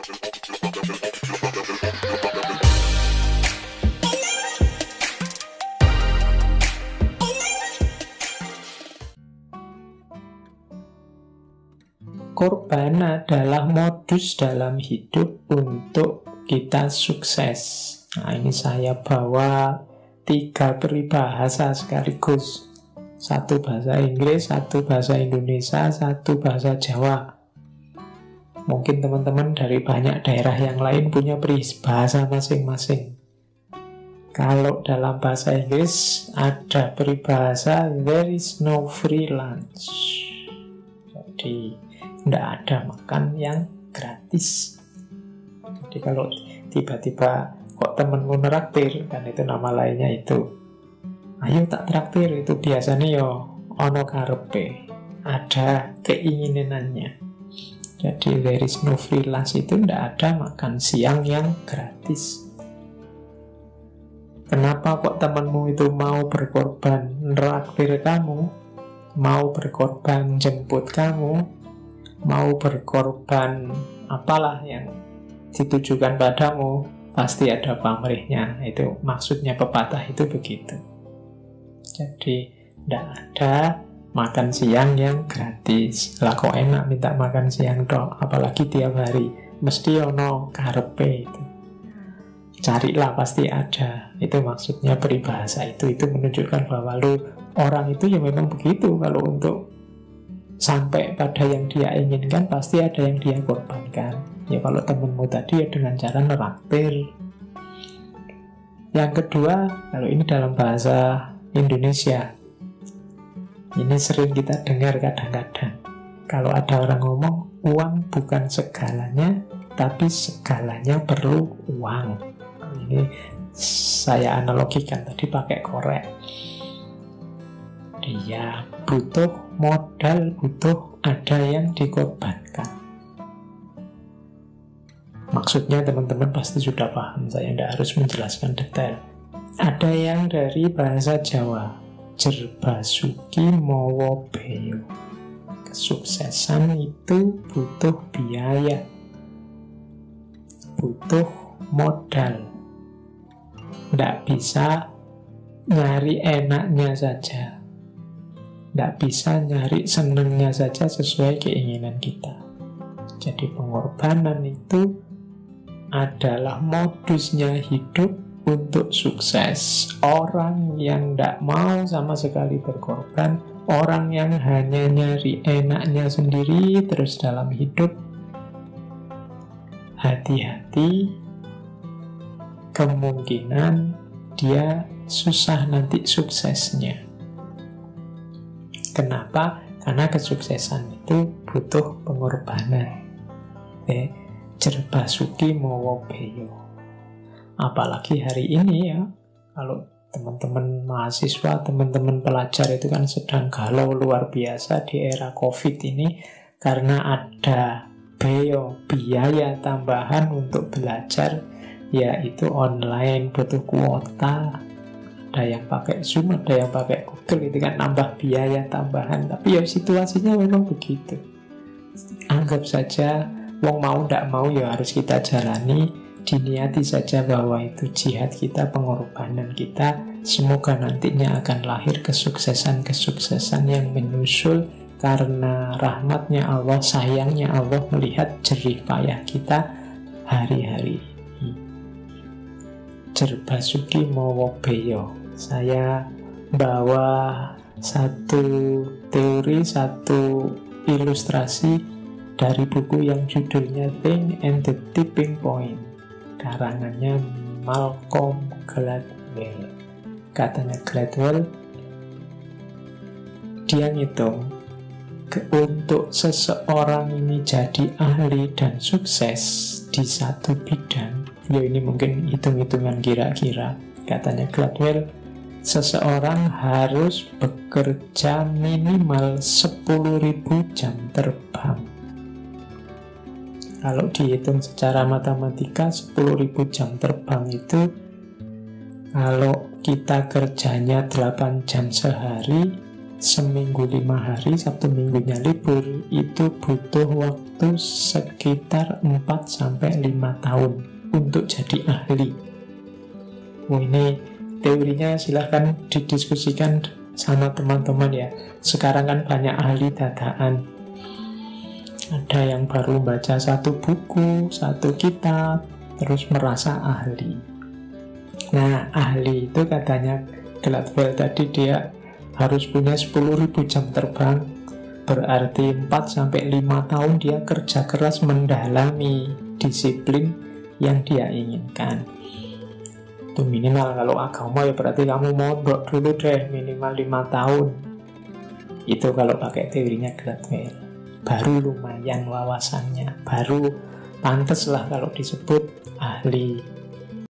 Korban adalah modus dalam hidup untuk kita sukses. Nah, ini saya bawa 3 peribahasa sekaligus. 1 bahasa Inggris, 1 bahasa Indonesia, 1 bahasa Jawa. Mungkin teman-teman dari banyak daerah yang lain punya peribahasa masing-masing. Kalau dalam bahasa Inggris ada peribahasa there is no free lunch. Jadi tidak ada makan yang gratis. Jadi kalau tiba-tiba kok temenmu neraktir, kan itu nama lainnya itu, ayo tak traktir, itu biasanya yo ono karepe, ada keinginannya. Jadi there is no free lunch itu tidak ada makan siang yang gratis. Kenapa kok temenmu itu mau berkorban neraktir kamu, mau berkorban jemput kamu, mau berkorban apalah yang ditujukan padamu, pasti ada pamrihnya. Itu maksudnya pepatah itu begitu. Jadi tidak ada makan siang yang gratis. Lah kok enak minta makan siang dong, apalagi tiap hari. Mesti ono karepe itu. Carilah pasti ada. Itu maksudnya peribahasa itu. Itu menunjukkan bahwa orang itu ya memang begitu. Kalau untuk sampai pada yang dia inginkan pasti ada yang dia korbankan. Ya kalau temenmu tadi ya dengan cara neraktir. Yang kedua, kalau ini dalam bahasa Indonesia, ini sering kita dengar kadang-kadang. Kalau ada orang ngomong, uang bukan segalanya, tapi segalanya perlu uang. Ini saya analogikan tadi pakai korek. Dia butuh modal, butuh ada yang dikorbankan. Maksudnya teman-teman pasti sudah paham, saya tidak harus menjelaskan detail. Ada yang dari bahasa Jawa, Jerbasuki Mowo Beyo. Kesuksesan itu butuh biaya, butuh modal. Tidak bisa nyari enaknya saja, tidak bisa nyari senangnya saja sesuai keinginan kita. Jadi pengorbanan itu adalah modusnya hidup untuk sukses. Orang yang tidak mau sama sekali berkorban, orang yang hanya nyari enaknya sendiri terus dalam hidup, hati-hati, kemungkinan dia susah nanti suksesnya. Kenapa? Karena kesuksesan itu butuh pengorbanan. Jerbasuki Mowo Beyo. Apalagi hari ini ya, kalau teman-teman mahasiswa, teman-teman pelajar itu kan sedang galau luar biasa di era COVID ini, karena ada biaya tambahan untuk belajar, yaitu online, butuh kuota. Ada yang pakai Zoom, ada yang pakai Google, itu kan nambah biaya tambahan. Tapi ya situasinya memang begitu. Anggap saja wong mau ndak mau ya harus kita jalani, diniati saja bahwa itu jihad kita, pengorbanan kita. Semoga nantinya akan lahir kesuksesan-kesuksesan yang menyusul karena rahmatnya Allah, sayangnya Allah melihat jerih payah kita hari-hari. Jerbasuki Mowo Beyo. Saya bawa satu teori, satu ilustrasi dari buku yang judulnya Think and the Tipping Point, karangannya Malcolm Gladwell. Katanya Gladwell, dia ngitung untuk seseorang ini jadi ahli dan sukses di satu bidang. Ya ini mungkin hitung-hitungan kira-kira. Katanya Gladwell, seseorang harus bekerja minimal 10.000 jam terbang. Kalau dihitung secara matematika, 10.000 jam terbang itu, kalau kita kerjanya 8 jam sehari, seminggu 5 hari, Sabtu Minggunya libur, itu butuh waktu sekitar 4-5 tahun untuk jadi ahli. Ini teorinya silahkan didiskusikan sama teman-teman ya. Sekarang kan banyak ahli dadaan. Ada yang baru baca 1 buku, 1 kitab, terus merasa ahli. Nah, ahli itu katanya Gladwell tadi dia harus punya 10.000 jam terbang. Berarti 4-5 tahun dia kerja keras mendalami disiplin yang dia inginkan. Itu minimal. Kalau agama ya berarti kamu mondok dulu deh minimal 5 tahun. Itu kalau pakai teorinya Gladwell. Baru lumayan wawasannya, baru pantes lah kalau disebut ahli.